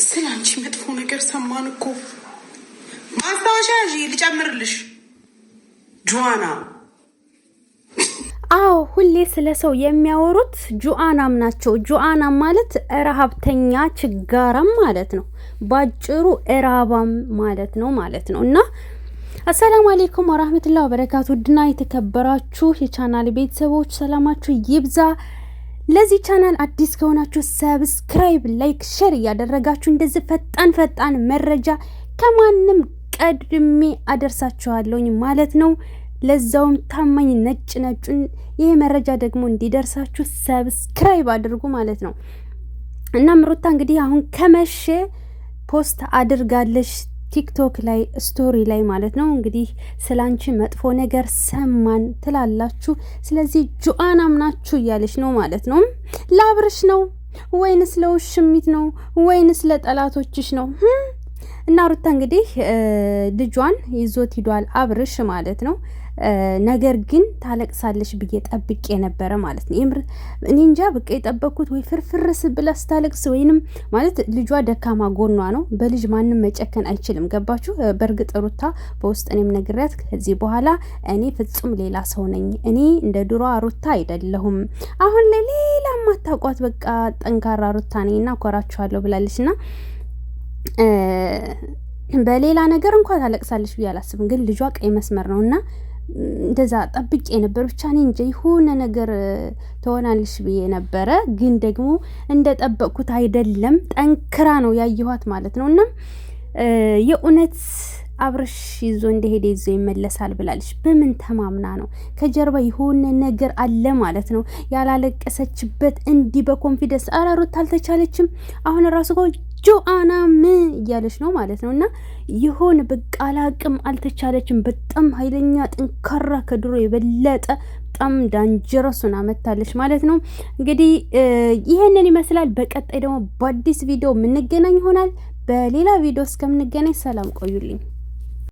ስላንቺ መጥፎ ነገር ሰማን እኮ። ማስታወሻ ልጨምርልሽ ጆአና። አዎ ሁሌ ስለ ሰው የሚያወሩት ጆአናም ናቸው። ጆአናም ማለት ረሃብተኛ ችጋራም ማለት ነው። ባጭሩ እራባም ማለት ነው እና አሰላሙ አለይኩም ወራህመቱላሂ ወበረካቱ። ድና የተከበራችሁ የቻናል ቤተሰቦች ሰላማችሁ ይብዛ። ለዚህ ቻናል አዲስ ከሆናችሁ ሰብስክራይብ፣ ላይክ፣ ሼር እያደረጋችሁ እንደዚህ ፈጣን መረጃ ከማንም ቀድሜ አደርሳችኋለሁ ማለት ነው። ለዛውም ታማኝ ነጩን ይሄ መረጃ ደግሞ እንዲደርሳችሁ ሰብስክራይብ አድርጉ ማለት ነው። እና ሩታ እንግዲህ አሁን ከመሸ ፖስት አድርጋለች ቲክቶክ ላይ ስቶሪ ላይ ማለት ነው። እንግዲህ ስላንቺ መጥፎ ነገር ሰማን ትላላችሁ፣ ስለዚህ ጆአናም ናችሁ እያለች ነው ማለት ነው። ለአብርሽ ነው ወይንስ ለውሽሚት ነው ወይንስ ለጠላቶችሽ ነው? እና ሩታ እንግዲህ ልጇን ይዞት ሂዷል አብርሽ ማለት ነው። ነገር ግን ታለቅሳለሽ ብዬ ጠብቄ ነበረ ማለት ነው። እኔ እንጃ በቃ የጠበቅኩት ወይ ፍርፍርስ ብላ ስታለቅስ ወይንም ማለት ልጇ ደካማ ጎኗ ነው። በልጅ ማንም መጨከን አይችልም። ገባችሁ? በእርግጥ ሩታ በውስጥ እኔም ነግሬያት ከዚህ በኋላ እኔ ፍጹም ሌላ ሰው ነኝ፣ እኔ እንደ ድሮ ሩታ አይደለሁም፣ አሁን ላይ ሌላ ማታውቋት በቃ ጠንካራ ሩታ ነኝና ኮራችኋለሁ ብላለችና በሌላ ነገር እንኳን ታለቅሳለች ብዬ አላስብም። ግን ልጇ ቀይ መስመር ነውና እንደዛ ጠብቄ ነበር። ብቻ እኔ እንጂ የሆነ ነገር ትሆናለሽ ብዬ ነበረ። ግን ደግሞ እንደጠበቅኩት አይደለም። ጠንክራ ነው ያየኋት ማለት ነውና የእውነት አብርሽ ይዞ እንደሄደ ይዞ ይመለሳል ብላለች። በምን ተማምና ነው? ከጀርባ የሆነ ነገር አለ ማለት ነው። ያላለቀሰችበት እንዲህ በኮንፊደንስ አራሩት አልተቻለችም። አሁን ራሱ ጆአና ምን እያለች ነው ማለት ነው። እና ይሆን በቃ አላቅም አልተቻለችም። በጣም ኃይለኛ ጠንካራ ከድሮ የበለጠ በጣም ዳንጀረሱን አመታለች ማለት ነው። እንግዲህ ይሄንን ይመስላል። በቀጣይ ደግሞ በአዲስ ቪዲዮ የምንገናኝ ይሆናል። በሌላ ቪዲዮ እስከምንገናኝ ሰላም ቆዩልኝ።